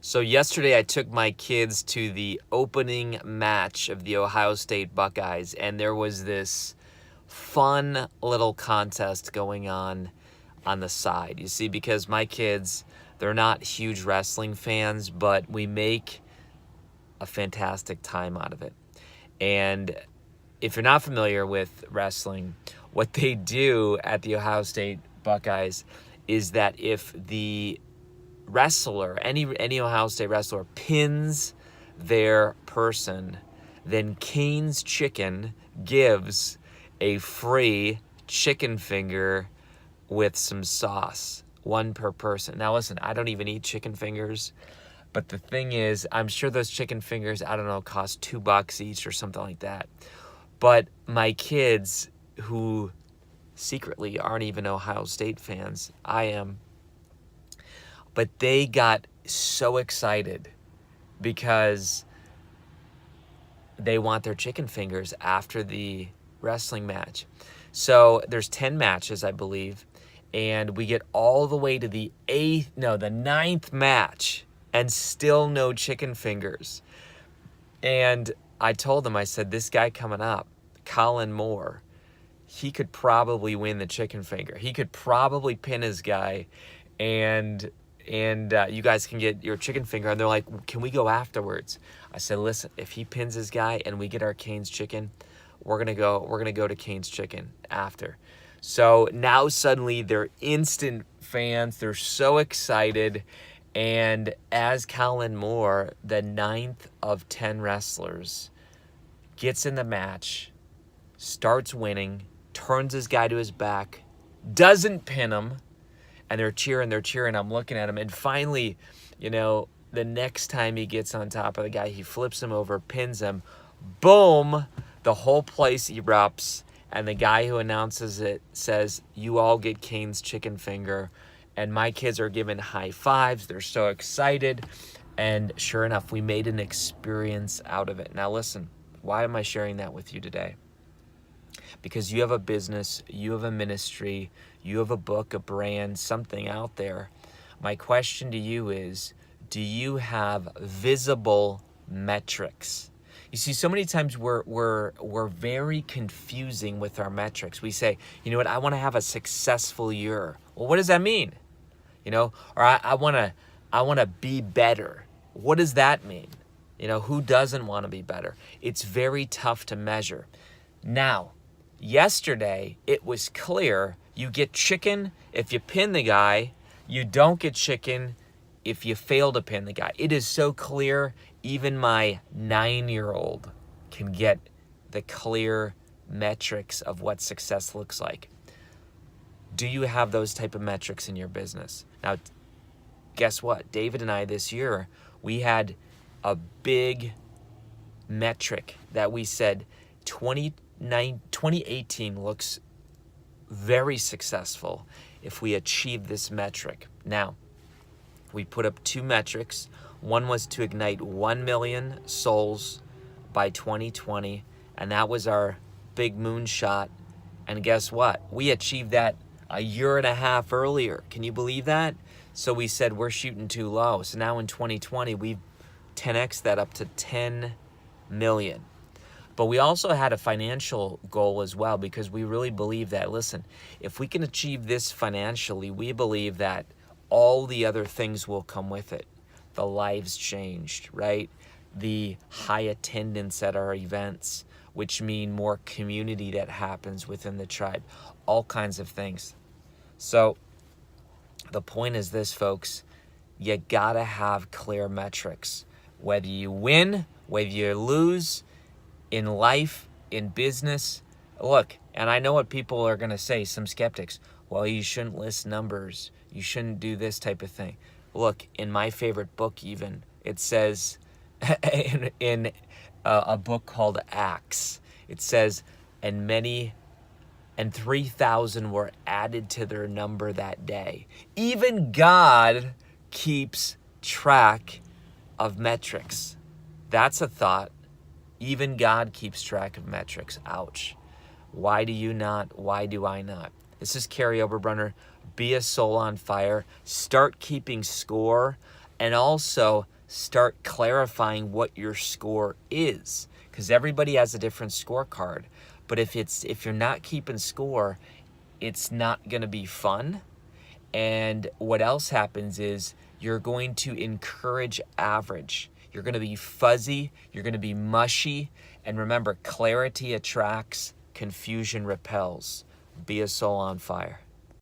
So yesterday I took my kids to the opening match of the Ohio State Buckeyes, and there was this fun little contest going on the side. You see, because my kids, they're not huge wrestling fans, but we make a fantastic time out of it. And if you're not familiar with wrestling, what they do at the Ohio State Buckeyes is that if the wrestler, any Ohio State wrestler pins their person, then Cane's Chicken gives a free chicken finger with some sauce, one per person. Now listen, I don't even eat chicken fingers, but the thing is, I'm sure those chicken fingers, I don't know, cost $2 each or something like that. But my kids, who secretly aren't even Ohio State fans, I am, but they got so excited because they want their chicken fingers after the wrestling match. So there's 10 matches, I believe, and we get all the way to the ninth match and still no chicken fingers. And I told them, I said, this guy coming up, Colin Moore, he could probably win the chicken finger. He could probably pin his guy, and you guys can get your chicken finger. And they're like, can we go afterwards? I said, listen, if he pins his guy and we get our Cane's Chicken, we're gonna go to Cane's Chicken after. So now suddenly they're instant fans. They're so excited. And as Colin Moore, the 9th of 10 wrestlers, gets in the match, starts winning, turns his guy to his back, doesn't pin him, and they're cheering. I'm looking at him, and finally, the next time he gets on top of the guy, he flips him over, pins him, boom, the whole place erupts, and the guy who announces it says, you all get Cane's chicken finger, and my kids are giving high fives. They're so excited, and sure enough, we made an experience out of it. Now listen, why am I sharing that with you today? Because you have a business, you have a ministry, you have a book, a brand, something out there. My question to you is, do you have visible metrics? You see, so many times we're very confusing with our metrics. We say, you know what, I want to have a successful year. Well, what does that mean? Or I want to be better. What does that mean? Who doesn't want to be better? It's very tough to measure. Now, yesterday, it was clear you get chicken if you pin the guy. You don't get chicken if you fail to pin the guy. It is so clear, even my 9-year-old can get the clear metrics of what success looks like. Do you have those type of metrics in your business? Now, guess what? David and I this year, we had a big metric that we said 2018 looks very successful if we achieve this metric. Now, we put up 2 metrics. One was to ignite 1 million souls by 2020, and that was our big moonshot. And guess what? We achieved that a year and a half earlier. Can you believe that? So we said we're shooting too low. So now in 2020, we've 10x that up to 10 million. But we also had a financial goal as well, because we really believe that, listen, if we can achieve this financially, we believe that all the other things will come with it. The lives changed, right? The high attendance at our events, which mean more community that happens within the tribe, all kinds of things. So the point is this, folks, you gotta have clear metrics. Whether you win, whether you lose, in life, in business. Look, and I know what people are gonna say, some skeptics. Well, you shouldn't list numbers. You shouldn't do this type of thing. Look, in my favorite book even, it says, in a book called Acts, it says, and 3,000 were added to their number that day. Even God keeps track of metrics. That's a thought. Even God keeps track of metrics. Ouch. Why do you not? Why do I not? This is Kary Oberbrunner. Be a soul on fire. Start keeping score and also start clarifying what your score is, because everybody has a different scorecard. But if you're not keeping score, it's not going to be fun. And what else happens is you're going to encourage average. You're going to be fuzzy, you're going to be mushy, and remember, clarity attracts, confusion repels. Be a soul on fire.